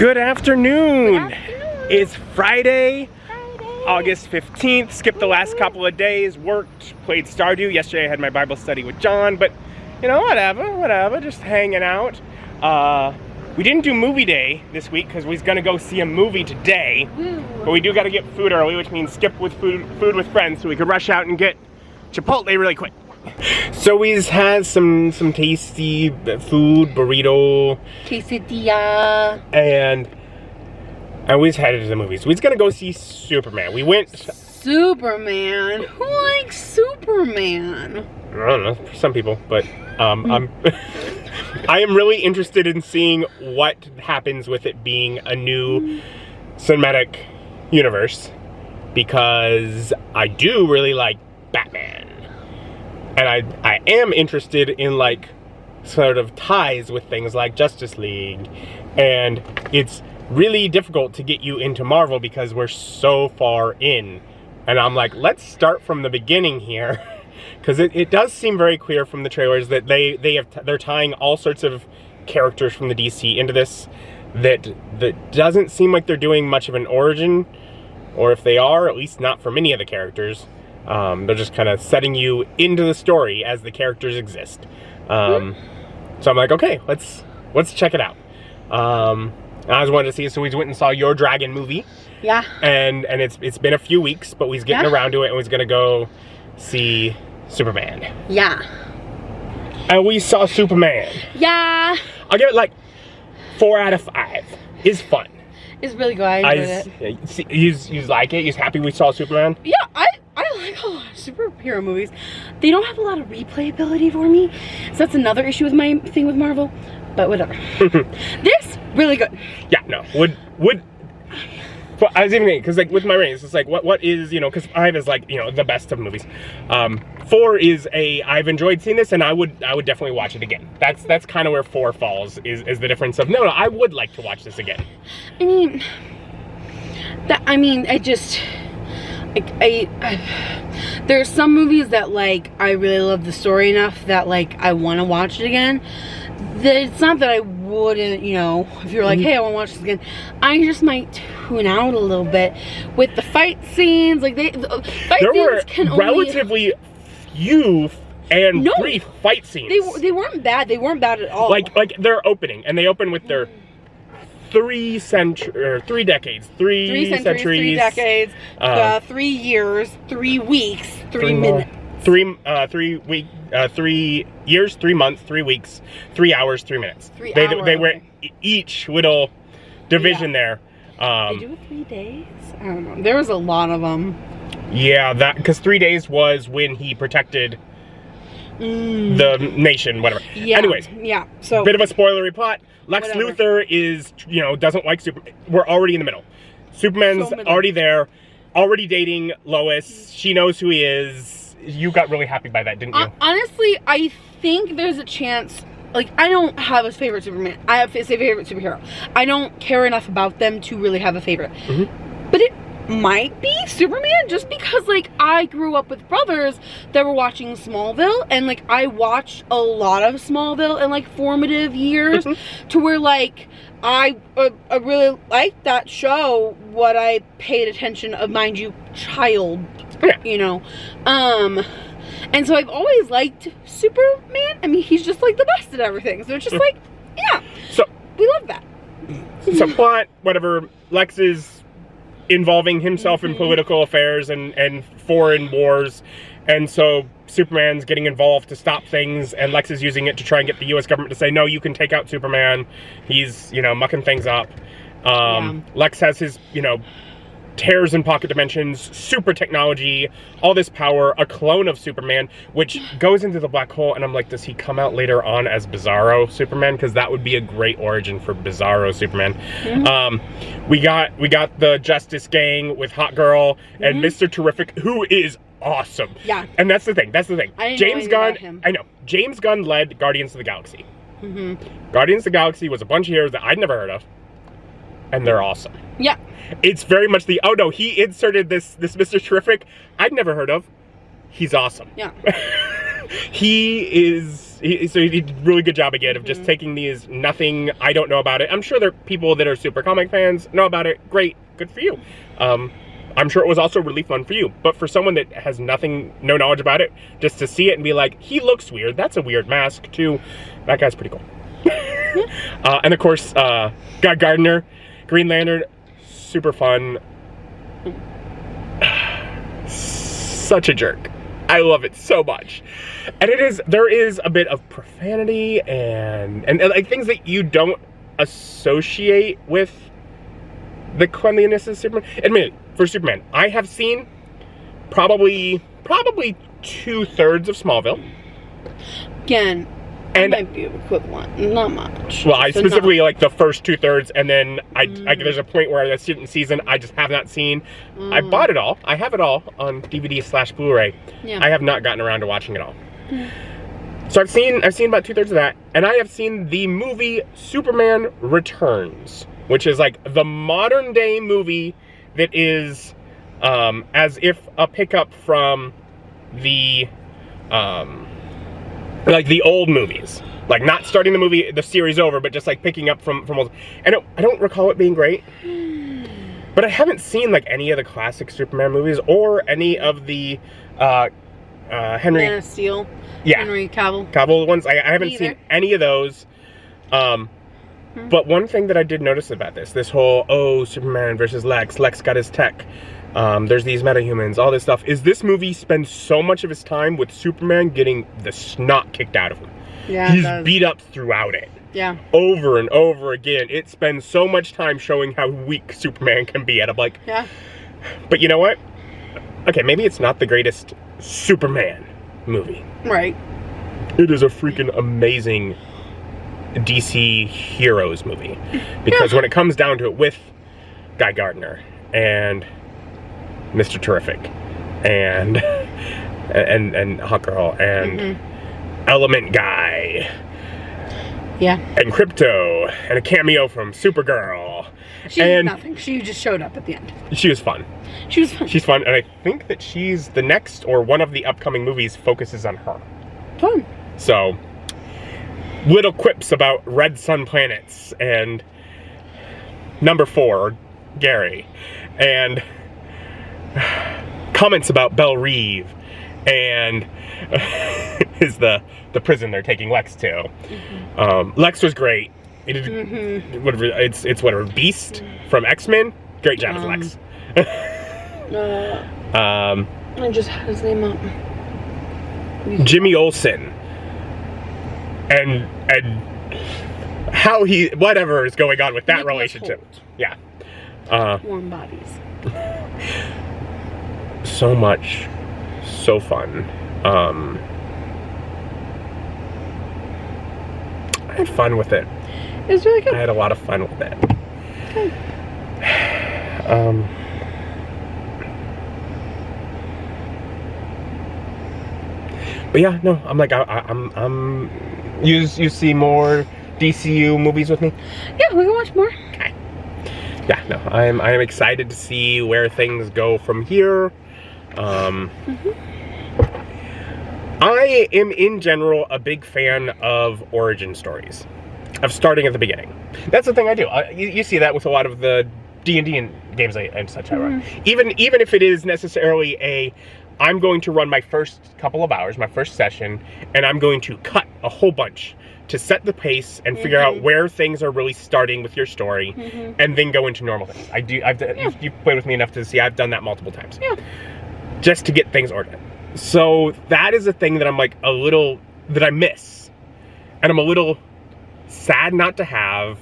Good afternoon. It's Friday, August 15th. Skipped the last couple of days, worked, played Stardew. Yesterday I had my Bible study with John, but you know, whatever, just hanging out. We didn't do movie day this week because we was gonna go see a movie today. But we do gotta get food early, which means skip with food with friends so we could rush out and get Chipotle really quick. So we had some tasty food, burrito, quesadilla, and we just headed to the movies. We was gonna go see Superman. We went. Superman? Who likes Superman? I don't know, for some people, but I am really interested in seeing what happens with it being a new cinematic universe, because I do really like Batman. And I am interested in like sort of ties with things like Justice League, and it's really difficult to get you into Marvel because we're so far in, and I'm like, let's start from the beginning here, because it does seem very clear from the trailers that they're tying all sorts of characters from the DC into this that doesn't seem like they're doing much of an origin, or if they are, at least not for many of the characters. They're just kind of setting you into the story as the characters exist. So I'm like, okay, let's check it out. I was wanting to see it, so we went and saw Your Dragon movie. Yeah. And it's been a few weeks, but we's getting around to it, and we's gonna go see Superman. Yeah. And we saw Superman. Yeah. I'll give it like 4 out of 5. It's fun. It's really good. I enjoyed it. You like it? You happy we saw Superman? Yeah, I like a lot of superhero movies. They don't have a lot of replayability for me, so that's another issue with my thing with Marvel, but whatever. This, really good. Yeah, no, I was even thinking, because like with my ratings, it's like, what is, you know, because 5 is like, you know, the best of movies. 4 is I've enjoyed seeing this, and I would definitely watch it again. That's kind of where 4 falls, is the difference of, no, I would like to watch this again. There's some movies that like I really love the story enough that like I want to watch it again. It's not that I wouldn't, you know, if you're like, hey, I want to watch this again, I just might tune out a little bit with the fight scenes. Like there were relatively few and brief fight scenes. They weren't bad. They weren't bad at all. Like their opening, and they open with their 3 centuries, 3 decades, 3 decades, 3 years, 3 weeks, 3 minutes. 3 years, 3 months, 3 weeks, 3 hours, 3 minutes. They were each little division there. They do 3 days? I don't know. There was a lot of them. Yeah, because 3 days was when he protected the nation, whatever. Yeah. Anyways, yeah. So bit of a spoilery plot. Lex Luthor is, you know, doesn't like Superman. We're already in the middle. Superman's already there, already dating Lois. She knows who he is. You got really happy by that, didn't you? Honestly, I think there's a chance. Like, I don't have a favorite Superman. I have a favorite superhero. I don't care enough about them to really have a favorite. But it might be Superman, just because like I grew up with brothers that were watching Smallville, and like I watched a lot of Smallville in like formative years, to where like I really liked that show. What I paid attention of, mind you, child, you know, and so I've always liked Superman. I mean, he's just like the best at everything. So it's just like, yeah, so we love that. So plot, whatever. Lex is involving himself in political affairs and foreign wars, and so Superman's getting involved to stop things, and Lex is using it to try and get the US government to say, no, you can take out Superman. He's, you know, mucking things up. Lex has his, you know, tears in pocket dimensions, super technology, all this power, a clone of Superman, which goes into the black hole, and I'm like, does he come out later on as Bizarro Superman? Because that would be a great origin for Bizarro Superman. We got the Justice Gang with Hot Girl and Mr. Terrific, who is awesome. Yeah. And that's the thing. James Gunn, I know. James Gunn led Guardians of the Galaxy. Guardians of the Galaxy was a bunch of heroes that I'd never heard of, and they're awesome. Yeah. It's very much the, oh no, he inserted this Mr. Terrific I'd never heard of. He's awesome. Yeah. He is So he did a really good job again of just taking these nothing, I don't know about it. I'm sure there are people that are super comic fans know about it. Great, good for you. I'm sure it was also really fun for you. But for someone that has no knowledge about it, just to see it and be like, he looks weird. That's a weird mask too. That guy's pretty cool. And of course, Guy Gardner, Green Lantern, super fun. Such a jerk. I love it so much. And there is a bit of profanity and like things that you don't associate with the cleanliness of Superman. Admittedly, for Superman, I have seen probably 2/3 of Smallville. Again, and might be equivalent, not much. Well, I So specifically like the first 2/3, and then there's a point where the student season I just have not seen. I bought it all. I have it all on DVD/Blu-ray. Yeah. I have not gotten around to watching it all. So I've seen about 2/3 of that, and I have seen the movie Superman Returns, which is like the modern day movie that is as if a pickup from the like the old movies, like not starting the series over, but just like picking up from old. And I don't recall it being great, but I haven't seen like any of the classic Superman movies or any of the Henry Man of Steel. Yeah. Henry Cavill ones. I haven't seen any of those. But one thing that I did notice about this whole, Superman versus Lex got his tech. There's these metahumans, all this stuff. Is this movie spends so much of his time with Superman getting the snot kicked out of him. Yeah, he's beat up throughout it. Yeah. Over and over again. It spends so much time showing how weak Superman can be. And I'm like, yeah. But you know what? Okay, maybe it's not the greatest Superman movie. Right. It is a freaking amazing DC Heroes movie. Because when it comes down to it, with Guy Gardner and Mr. Terrific and Hawk Girl and Element Guy, yeah, and Crypto and a cameo from Supergirl. She did nothing. She just showed up at the end. She was fun. She's fun, and I think that she's the next or one of the upcoming movies focuses on her. Fun. So, little quips about red sun planets and number 4, Gary, and comments about Belle Reeve and is the prison they're taking Lex to. Lex was great. It's whatever, Beast from X-Men. Great job as Lex. I just had his name up. Jimmy Olsen and how whatever is going on with that relationship. Yeah. Warm bodies. So much, so fun. I had fun with it. It was really good. I had a lot of fun with it. Good. But yeah, no, I'm like, I'm. You see more DCU movies with me? Yeah, we can watch more. Okay. Yeah, no, I am excited to see where things go from here. I am in general a big fan of origin stories, of starting at the beginning. That's the thing I do. You see that with a lot of the D&D games and such. Even if it is necessarily I'm going to run my first couple of hours, my first session, and I'm going to cut a whole bunch to set the pace and figure out where things are really starting with your story, and then go into normal things. You've played with me enough to see I've done that multiple times. Yeah. Just to get things ordered. So that is a thing that I'm like that I miss. And I'm a little sad not to have,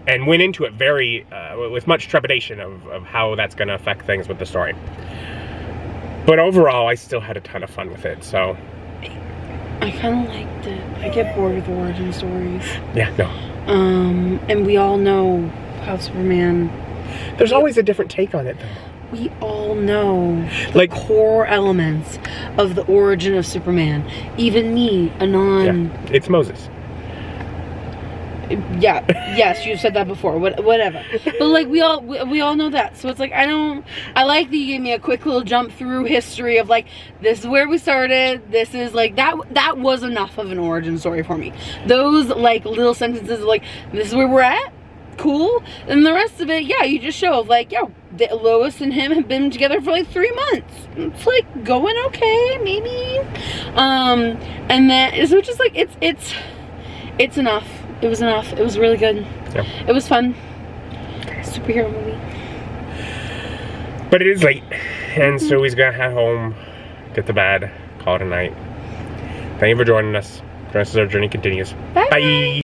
and went into it very, with much trepidation of how that's going to affect things with the story. But overall, I still had a ton of fun with it, so. I kind of liked it. I get bored with origin stories. Yeah, no. And we all know how Superman. There's always a different take on it, though. We all know the core elements of the origin of Superman. Even me, a non. Yeah, it's Moses. Yeah, yes, you've said that before. Whatever. But like we all know that. So it's like I like that you gave me a quick little jump through history of like this is where we started. This is like that was enough of an origin story for me. Those like little sentences of like this is where we're at. Cool. And the rest of it, yeah, you just show like, yo, Lois and him have been together for like 3 months. It's like going okay, maybe. And then so it's just like it's enough. It was enough. It was really good. Yeah. It was fun. Superhero movie. But it is late, and so he's gonna head home, get to bed, call it a night. Thank you for joining us. The rest of our journey continues. Bye. Bye.